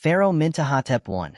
Pharaoh Mentuhotep I,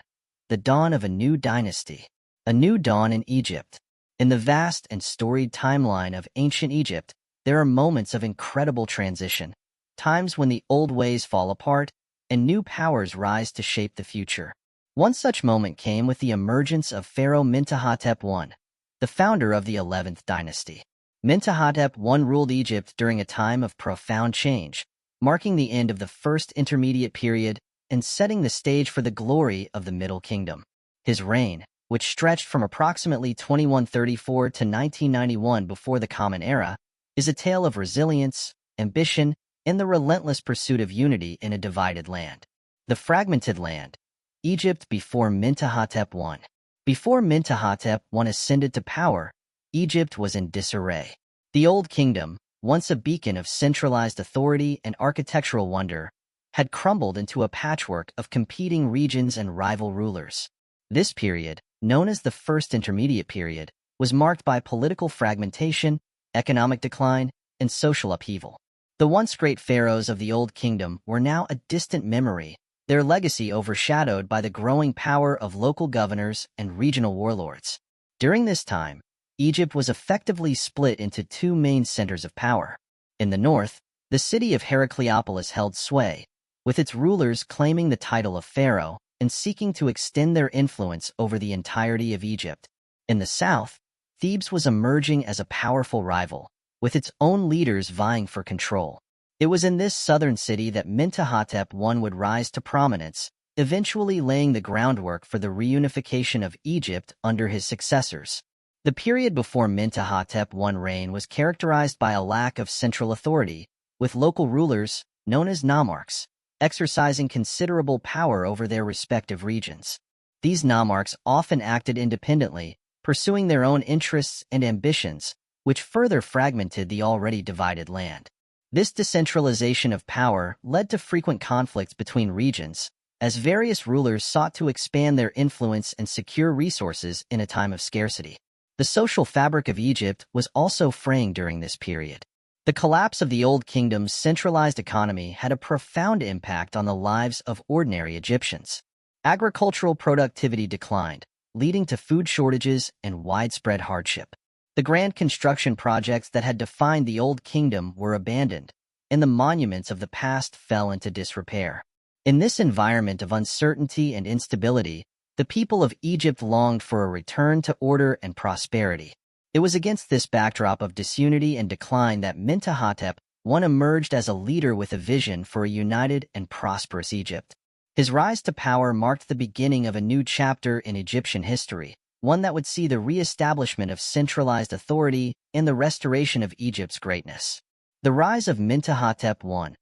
the dawn of a new dynasty, a new dawn in Egypt. In the vast and storied timeline of ancient Egypt, there are moments of incredible transition, times when the old ways fall apart and new powers rise to shape the future. One such moment came with the emergence of Pharaoh Mentuhotep I, the founder of the 11th dynasty. Mentuhotep I ruled Egypt during a time of profound change, marking the end of the first intermediate period and setting the stage for the glory of the Middle Kingdom. His reign, which stretched from approximately 2134 to 1991 before the Common Era, is a tale of resilience, ambition, and the relentless pursuit of unity in a divided land. The fragmented land, Egypt before Mentuhotep I. Before Mentuhotep I ascended to power, Egypt was in disarray. The Old Kingdom, once a beacon of centralized authority and architectural wonder, had crumbled into a patchwork of competing regions and rival rulers. This period, known as the First Intermediate Period, was marked by political fragmentation, economic decline, and social upheaval. The once great pharaohs of the Old Kingdom were now a distant memory, their legacy overshadowed by the growing power of local governors and regional warlords. During this time, Egypt was effectively split into two main centers of power. In the north, the city of Heracleopolis held sway, with its rulers claiming the title of pharaoh and seeking to extend their influence over the entirety of Egypt. In the south, Thebes was emerging as a powerful rival, with its own leaders vying for control. It was in this southern city that Mentuhotep I would rise to prominence, eventually laying the groundwork for the reunification of Egypt under his successors. The period before Mentuhotep I's reign was characterized by a lack of central authority, with local rulers, known as nomarchs, exercising considerable power over their respective regions. These nomarchs often acted independently, pursuing their own interests and ambitions, which further fragmented the already divided land. This decentralization of power led to frequent conflicts between regions, as various rulers sought to expand their influence and secure resources in a time of scarcity. The social fabric of Egypt was also fraying during this period. The collapse of the Old Kingdom's centralized economy had a profound impact on the lives of ordinary Egyptians. Agricultural productivity declined, leading to food shortages and widespread hardship. The grand construction projects that had defined the Old Kingdom were abandoned, and the monuments of the past fell into disrepair. In this environment of uncertainty and instability, the people of Egypt longed for a return to order and prosperity. It was against this backdrop of disunity and decline that Mentuhotep I emerged as a leader with a vision for a united and prosperous Egypt. His rise to power marked the beginning of a new chapter in Egyptian history, one that would see the re-establishment of centralized authority and the restoration of Egypt's greatness. The rise of Mentuhotep I,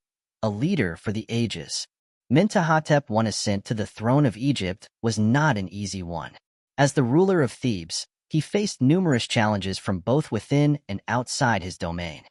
a leader for the ages. Mentuhotep I's ascent to the throne of Egypt was not an easy one. As the ruler of Thebes, he faced numerous challenges from both within and outside his domain.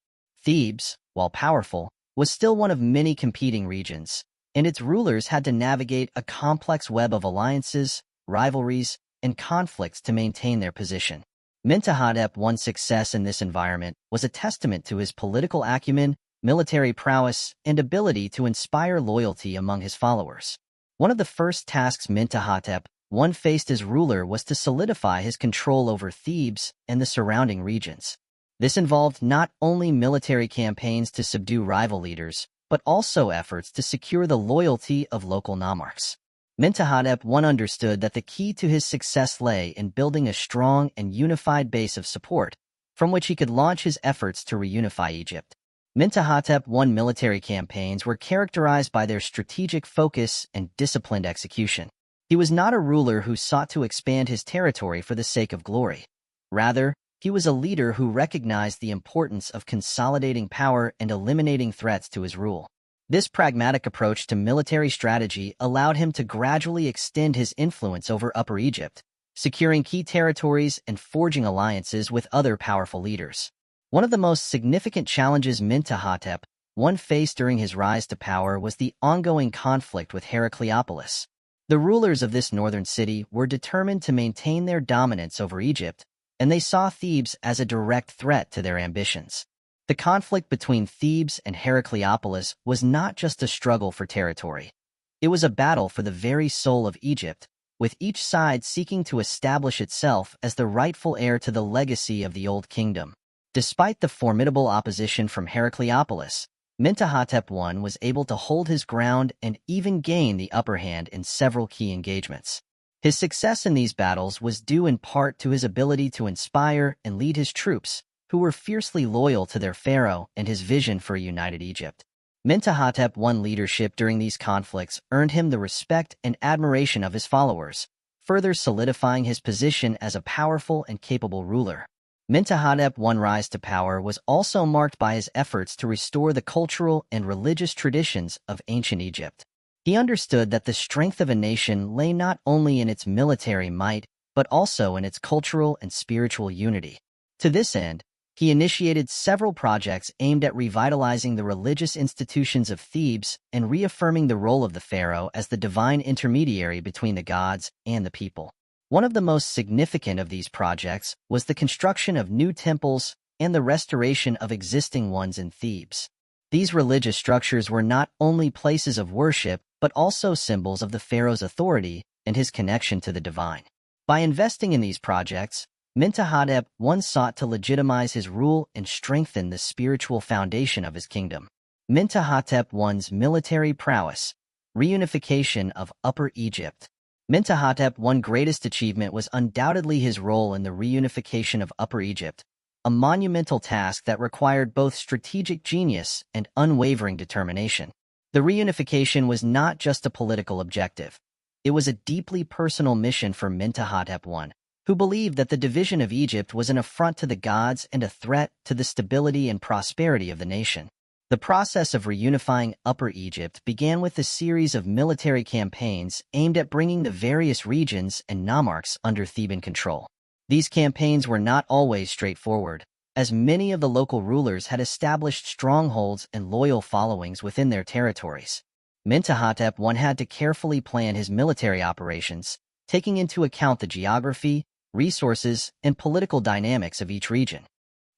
Thebes, while powerful, was still one of many competing regions, and its rulers had to navigate a complex web of alliances, rivalries, and conflicts to maintain their position. Mentuhotep I's success in this environment was a testament to his political acumen, military prowess, and ability to inspire loyalty among his followers. One of the first tasks Mentuhotep I faced as ruler was to solidify his control over Thebes and the surrounding regions. This involved not only military campaigns to subdue rival leaders, but also efforts to secure the loyalty of local nomarchs. Mentuhotep I understood that the key to his success lay in building a strong and unified base of support, from which he could launch his efforts to reunify Egypt. Mentuhotep I's military campaigns were characterized by their strategic focus and disciplined execution. He was not a ruler who sought to expand his territory for the sake of glory. Rather, he was a leader who recognized the importance of consolidating power and eliminating threats to his rule. This pragmatic approach to military strategy allowed him to gradually extend his influence over Upper Egypt, securing key territories and forging alliances with other powerful leaders. One of the most significant challenges Mentuhotep I faced during his rise to power was the ongoing conflict with Heracleopolis. The rulers of this northern city were determined to maintain their dominance over Egypt, and they saw Thebes as a direct threat to their ambitions. The conflict between Thebes and Heracleopolis was not just a struggle for territory. It was a battle for the very soul of Egypt, with each side seeking to establish itself as the rightful heir to the legacy of the Old Kingdom. Despite the formidable opposition from Heracleopolis, Mentuhotep I was able to hold his ground and even gain the upper hand in several key engagements. His success in these battles was due in part to his ability to inspire and lead his troops, who were fiercely loyal to their pharaoh and his vision for a united Egypt. Mentuhotep I's leadership during these conflicts earned him the respect and admiration of his followers, further solidifying his position as a powerful and capable ruler. Mentuhotep I's rise to power was also marked by his efforts to restore the cultural and religious traditions of ancient Egypt. He understood that the strength of a nation lay not only in its military might, but also in its cultural and spiritual unity. To this end, he initiated several projects aimed at revitalizing the religious institutions of Thebes and reaffirming the role of the pharaoh as the divine intermediary between the gods and the people. One of the most significant of these projects was the construction of new temples and the restoration of existing ones in Thebes. These religious structures were not only places of worship, but also symbols of the pharaoh's authority and his connection to the divine. By investing in these projects, Mentuhotep I sought to legitimize his rule and strengthen the spiritual foundation of his kingdom. Mentuhotep I's military prowess, reunification of Upper Egypt. Mentuhotep I's greatest achievement was undoubtedly his role in the reunification of Upper Egypt, a monumental task that required both strategic genius and unwavering determination. The reunification was not just a political objective. It was a deeply personal mission for Mentuhotep I, who believed that the division of Egypt was an affront to the gods and a threat to the stability and prosperity of the nation. The process of reunifying Upper Egypt began with a series of military campaigns aimed at bringing the various regions and nomarchs under Theban control. These campaigns were not always straightforward, as many of the local rulers had established strongholds and loyal followings within their territories. Mentuhotep I had to carefully plan his military operations, taking into account the geography, resources, and political dynamics of each region.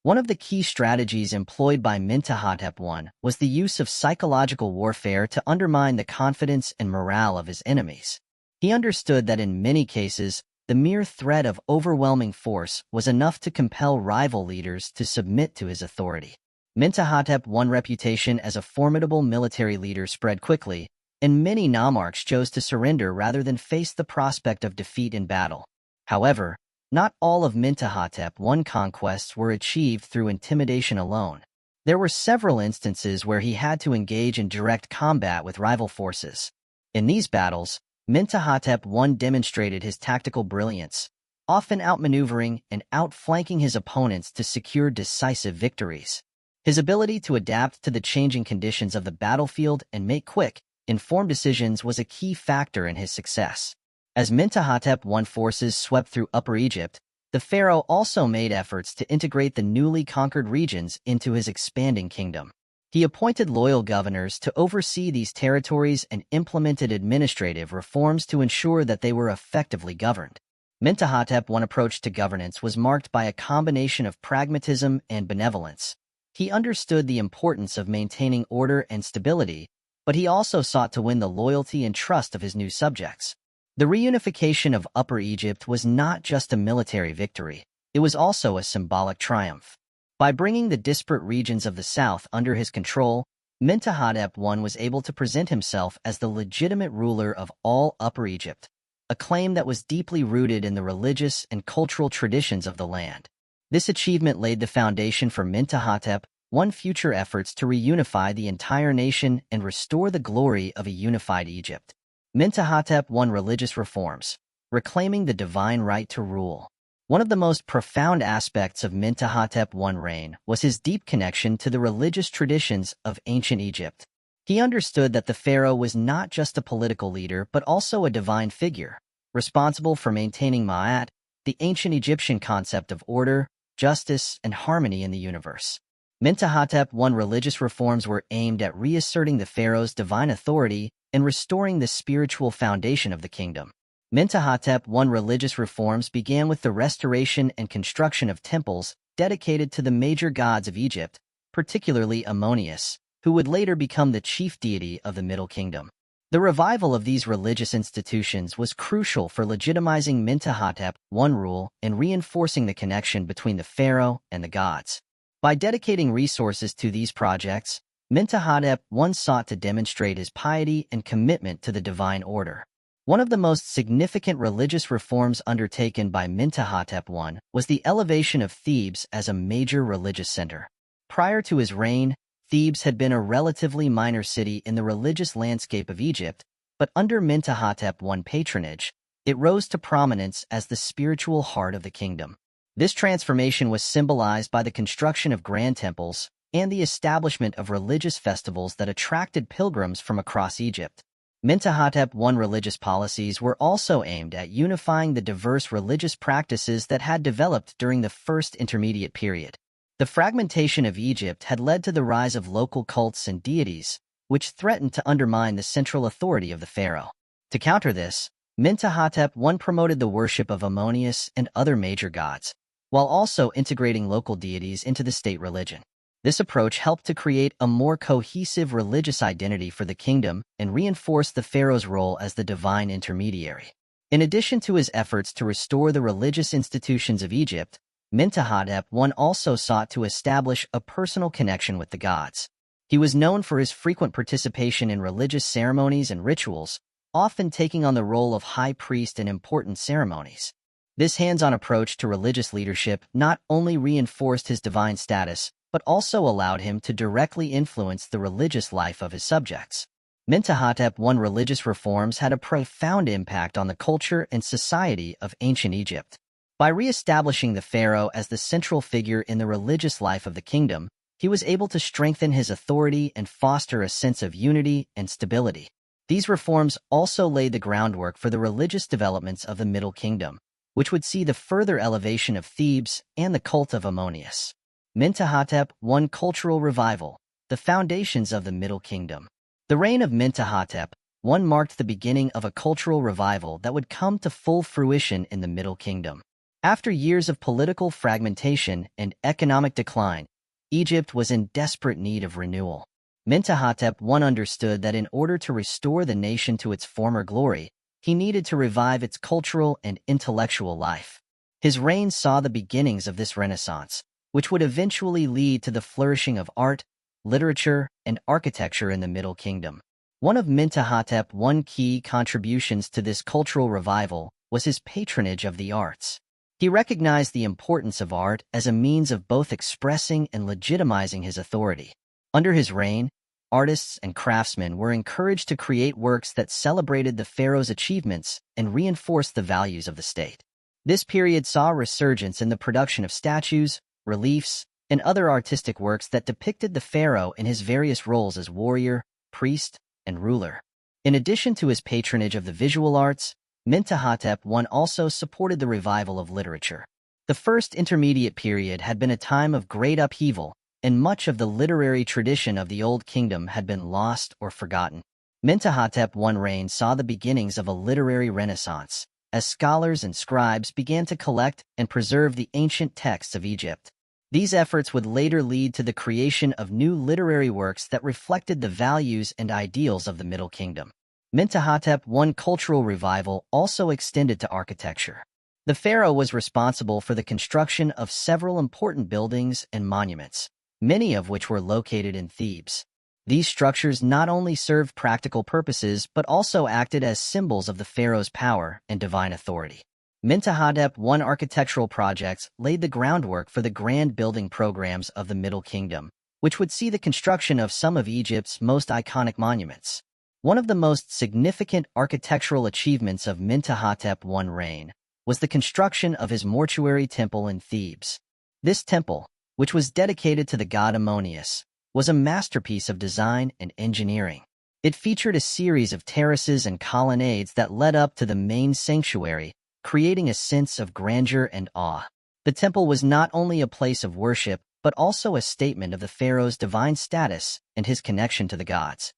One of the key strategies employed by Mentuhotep I was the use of psychological warfare to undermine the confidence and morale of his enemies. He understood that in many cases, the mere threat of overwhelming force was enough to compel rival leaders to submit to his authority. Mentuhotep I's reputation as a formidable military leader spread quickly, and many nomarchs chose to surrender rather than face the prospect of defeat in battle. However, not all of Mentuhotep I's conquests were achieved through intimidation alone. There were several instances where he had to engage in direct combat with rival forces. In these battles, Mentuhotep I demonstrated his tactical brilliance, often outmaneuvering and outflanking his opponents to secure decisive victories. His ability to adapt to the changing conditions of the battlefield and make quick, informed decisions was a key factor in his success. As Mentuhotep I's forces swept through Upper Egypt, the pharaoh also made efforts to integrate the newly conquered regions into his expanding kingdom. He appointed loyal governors to oversee these territories and implemented administrative reforms to ensure that they were effectively governed. Mentuhotep I's approach to governance was marked by a combination of pragmatism and benevolence. He understood the importance of maintaining order and stability, but he also sought to win the loyalty and trust of his new subjects. The reunification of Upper Egypt was not just a military victory, it was also a symbolic triumph. By bringing the disparate regions of the south under his control, Mentuhotep I was able to present himself as the legitimate ruler of all Upper Egypt, a claim that was deeply rooted in the religious and cultural traditions of the land. This achievement laid the foundation for Mentuhotep I's future efforts to reunify the entire nation and restore the glory of a unified Egypt. Mentuhotep I's religious reforms, reclaiming the divine right to rule. One of the most profound aspects of Mentuhotep I's reign was his deep connection to the religious traditions of ancient Egypt. He understood that the pharaoh was not just a political leader but also a divine figure, responsible for maintaining Ma'at, the ancient Egyptian concept of order, justice, and harmony in the universe. Mentuhotep I's religious reforms were aimed at reasserting the pharaoh's divine authority and restoring the spiritual foundation of the kingdom. Mentuhotep I's religious reforms began with the restoration and construction of temples dedicated to the major gods of Egypt, particularly Ammonius, who would later become the chief deity of the Middle Kingdom. The revival of these religious institutions was crucial for legitimizing Mentuhotep I rule and reinforcing the connection between the pharaoh and the gods. By dedicating resources to these projects, Mentuhotep I sought to demonstrate his piety and commitment to the divine order. One of the most significant religious reforms undertaken by Mentuhotep I was the elevation of Thebes as a major religious center. Prior to his reign, Thebes had been a relatively minor city in the religious landscape of Egypt, but under Mentuhotep I patronage, it rose to prominence as the spiritual heart of the kingdom. This transformation was symbolized by the construction of grand temples and the establishment of religious festivals that attracted pilgrims from across Egypt. Mentuhotep I religious policies were also aimed at unifying the diverse religious practices that had developed during the First Intermediate Period. The fragmentation of Egypt had led to the rise of local cults and deities, which threatened to undermine the central authority of the pharaoh. To counter this, Mentuhotep I promoted the worship of Ammonius and other major gods, while also integrating local deities into the state religion. This approach helped to create a more cohesive religious identity for the kingdom and reinforce the pharaoh's role as the divine intermediary. In addition to his efforts to restore the religious institutions of Egypt, Mentuhotep I also sought to establish a personal connection with the gods. He was known for his frequent participation in religious ceremonies and rituals, often taking on the role of high priest in important ceremonies. This hands-on approach to religious leadership not only reinforced his divine status, but also allowed him to directly influence the religious life of his subjects. Mentuhotep I religious reforms had a profound impact on the culture and society of ancient Egypt. By re-establishing the pharaoh as the central figure in the religious life of the kingdom, he was able to strengthen his authority and foster a sense of unity and stability. These reforms also laid the groundwork for the religious developments of the Middle Kingdom, which would see the further elevation of Thebes and the cult of Ammonius. Mentuhotep I cultural revival, the foundations of the Middle Kingdom. The reign of Mentuhotep I marked the beginning of a cultural revival that would come to full fruition in the Middle Kingdom. After years of political fragmentation and economic decline, Egypt was in desperate need of renewal. Mentuhotep I understood that in order to restore the nation to its former glory, he needed to revive its cultural and intellectual life. His reign saw the beginnings of this renaissance, which would eventually lead to the flourishing of art, literature, and architecture in the Middle Kingdom. One of Mentuhotep I's key contributions to this cultural revival was his patronage of the arts. He recognized the importance of art as a means of both expressing and legitimizing his authority. Under his reign, artists and craftsmen were encouraged to create works that celebrated the pharaoh's achievements and reinforced the values of the state. This period saw a resurgence in the production of statues, reliefs, and other artistic works that depicted the pharaoh in his various roles as warrior, priest, and ruler. In addition to his patronage of the visual arts, Mentuhotep I also supported the revival of literature. The First Intermediate Period had been a time of great upheaval, and much of the literary tradition of the Old Kingdom had been lost or forgotten. Mentuhotep I's reign saw the beginnings of a literary renaissance, as scholars and scribes began to collect and preserve the ancient texts of Egypt. These efforts would later lead to the creation of new literary works that reflected the values and ideals of the Middle Kingdom. Mentuhotep I's cultural revival also extended to architecture. The pharaoh was responsible for the construction of several important buildings and monuments, many of which were located in Thebes. These structures not only served practical purposes but also acted as symbols of the pharaoh's power and divine authority. Mentuhotep I's architectural projects laid the groundwork for the grand building programs of the Middle Kingdom, which would see the construction of some of Egypt's most iconic monuments. One of the most significant architectural achievements of Mentuhotep I's reign was the construction of his mortuary temple in Thebes. This temple, which was dedicated to the god Ammonius, was a masterpiece of design and engineering. It featured a series of terraces and colonnades that led up to the main sanctuary, creating a sense of grandeur and awe. The temple was not only a place of worship, but also a statement of the pharaoh's divine status and his connection to the gods.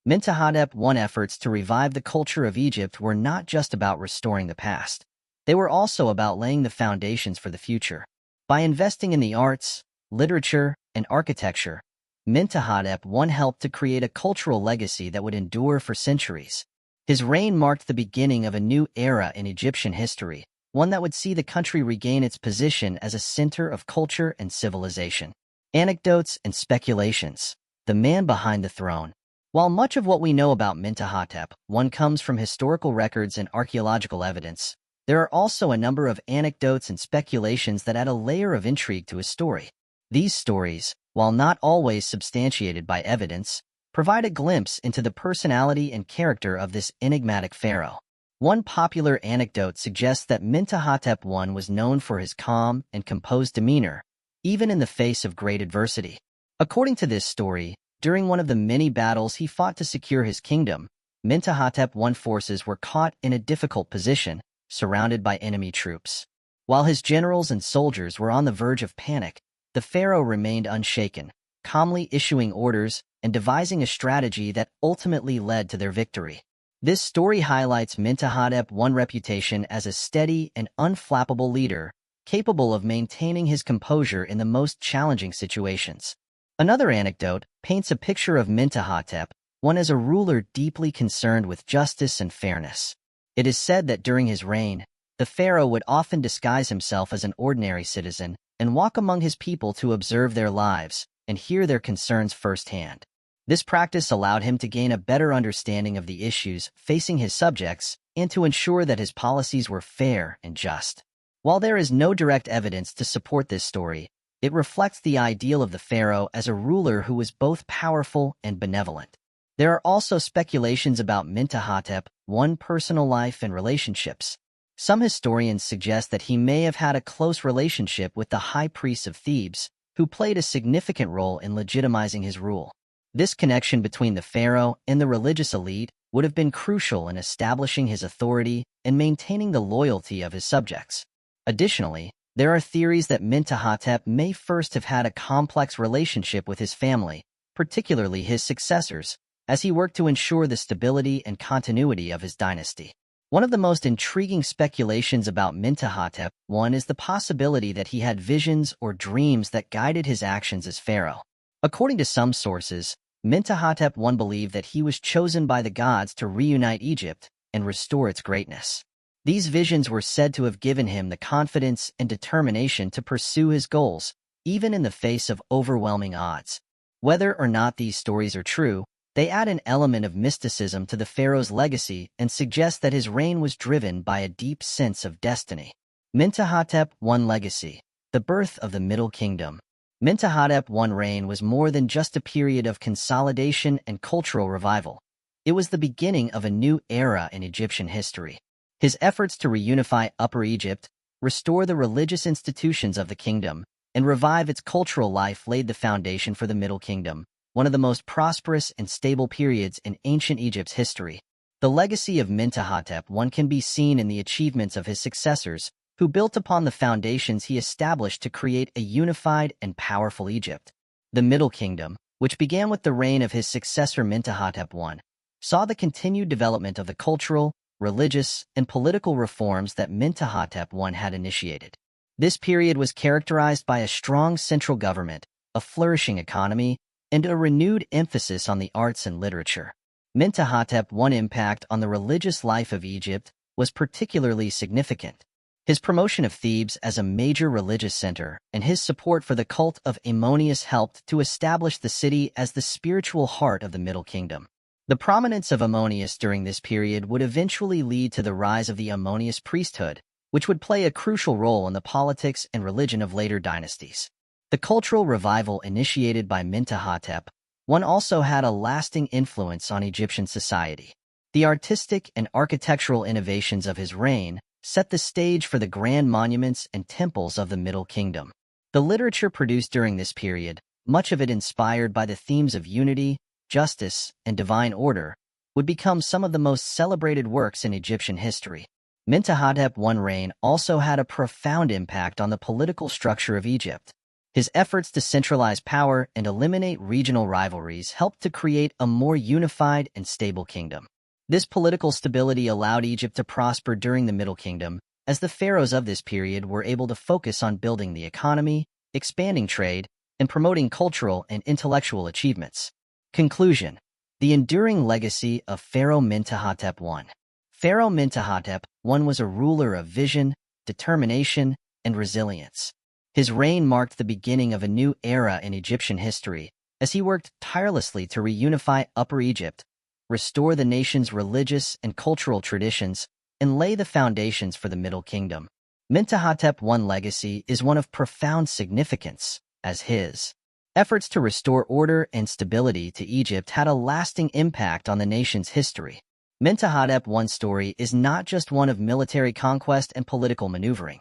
Mentuhotep I's efforts to revive the culture of Egypt were not just about restoring the past. They were also about laying the foundations for the future. By investing in the arts, literature, and architecture, Mentuhotep I helped to create a cultural legacy that would endure for centuries. His reign marked the beginning of a new era in Egyptian history, one that would see the country regain its position as a center of culture and civilization. Anecdotes and speculations. The man behind the throne. While much of what we know about Mentuhotep I comes from historical records and archaeological evidence, there are also a number of anecdotes and speculations that add a layer of intrigue to his story. These stories, while not always substantiated by evidence, provide a glimpse into the personality and character of this enigmatic pharaoh. One popular anecdote suggests that Mentuhotep I was known for his calm and composed demeanor, even in the face of great adversity. According to this story, during one of the many battles he fought to secure his kingdom, Mentuhotep I forces were caught in a difficult position, surrounded by enemy troops. While his generals and soldiers were on the verge of panic, the pharaoh remained unshaken, calmly issuing orders and devising a strategy that ultimately led to their victory. This story highlights Mentuhotep I's reputation as a steady and unflappable leader, capable of maintaining his composure in the most challenging situations. Another anecdote paints a picture of Mentuhotep I as a ruler deeply concerned with justice and fairness. It is said that during his reign, the pharaoh would often disguise himself as an ordinary citizen and walk among his people to observe their lives and hear their concerns firsthand. This practice allowed him to gain a better understanding of the issues facing his subjects and to ensure that his policies were fair and just. While there is no direct evidence to support this story, it reflects the ideal of the pharaoh as a ruler who was both powerful and benevolent. There are also speculations about Mentuhotep I's personal life and relationships. Some historians suggest that he may have had a close relationship with the high priest of Thebes, who played a significant role in legitimizing his rule. This connection between the pharaoh and the religious elite would have been crucial in establishing his authority and maintaining the loyalty of his subjects. Additionally, there are theories that Mentuhotep may first have had a complex relationship with his family, particularly his successors, as he worked to ensure the stability and continuity of his dynasty. One of the most intriguing speculations about Mentuhotep I is the possibility that he had visions or dreams that guided his actions as pharaoh. According to some sources, Mentuhotep I believed that he was chosen by the gods to reunite Egypt and restore its greatness. These visions were said to have given him the confidence and determination to pursue his goals, even in the face of overwhelming odds. Whether or not these stories are true, they add an element of mysticism to the pharaoh's legacy and suggest that his reign was driven by a deep sense of destiny. Mentuhotep I legacy, the birth of the Middle Kingdom. Mentuhotep I's reign was more than just a period of consolidation and cultural revival. It was the beginning of a new era in Egyptian history. His efforts to reunify Upper Egypt, restore the religious institutions of the kingdom, and revive its cultural life laid the foundation for the Middle Kingdom, one of the most prosperous and stable periods in ancient Egypt's history. The legacy of Mentuhotep I can be seen in the achievements of his successors, who built upon the foundations he established to create a unified and powerful Egypt. The Middle Kingdom, which began with the reign of his successor Mentuhotep I, saw the continued development of the cultural, religious, and political reforms that Mentuhotep I had initiated. This period was characterized by a strong central government, a flourishing economy, and a renewed emphasis on the arts and literature. Mentuhotep I's impact on the religious life of Egypt was particularly significant. His promotion of Thebes as a major religious center and his support for the cult of Ammonius helped to establish the city as the spiritual heart of the Middle Kingdom. The prominence of Ammonius during this period would eventually lead to the rise of the Ammonius priesthood, which would play a crucial role in the politics and religion of later dynasties. The cultural revival initiated by Mentuhotep I also had a lasting influence on Egyptian society. The artistic and architectural innovations of his reign set the stage for the grand monuments and temples of the Middle Kingdom. The literature produced during this period, much of it inspired by the themes of unity, justice, and divine order, would become some of the most celebrated works in Egyptian history. Mentuhotep I's reign also had a profound impact on the political structure of Egypt. His efforts to centralize power and eliminate regional rivalries helped to create a more unified and stable kingdom. This political stability allowed Egypt to prosper during the Middle Kingdom, as the pharaohs of this period were able to focus on building the economy, expanding trade, and promoting cultural and intellectual achievements. Conclusion: the enduring legacy of Pharaoh Mentuhotep I. Pharaoh Mentuhotep I was a ruler of vision, determination, and resilience. His reign marked the beginning of a new era in Egyptian history, as he worked tirelessly to reunify Upper Egypt, restore the nation's religious and cultural traditions, and lay the foundations for the Middle Kingdom. Mentuhotep I's legacy is one of profound significance, as his efforts to restore order and stability to Egypt had a lasting impact on the nation's history. Mentuhotep I's story is not just one of military conquest and political maneuvering.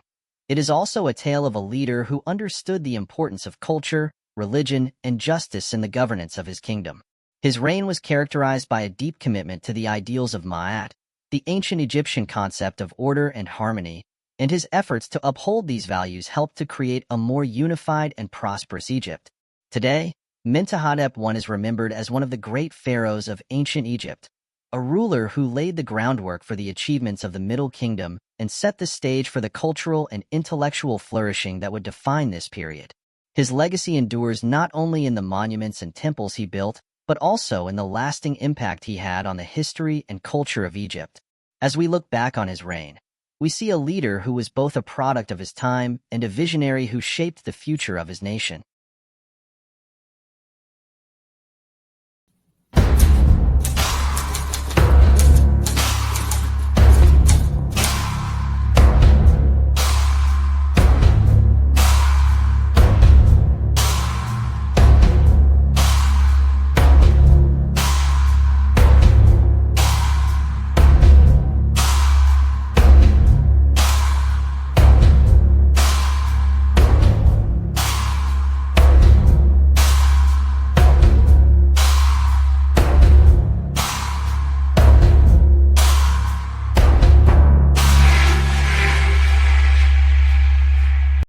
It is also a tale of a leader who understood the importance of culture, religion, and justice in the governance of his kingdom. His reign was characterized by a deep commitment to the ideals of Ma'at, the ancient Egyptian concept of order and harmony, and his efforts to uphold these values helped to create a more unified and prosperous Egypt. Today, Mentuhotep I is remembered as one of the great pharaohs of ancient Egypt, a ruler who laid the groundwork for the achievements of the Middle Kingdom and set the stage for the cultural and intellectual flourishing that would define this period. His legacy endures not only in the monuments and temples he built, but also in the lasting impact he had on the history and culture of Egypt. As we look back on his reign, we see a leader who was both a product of his time and a visionary who shaped the future of his nation.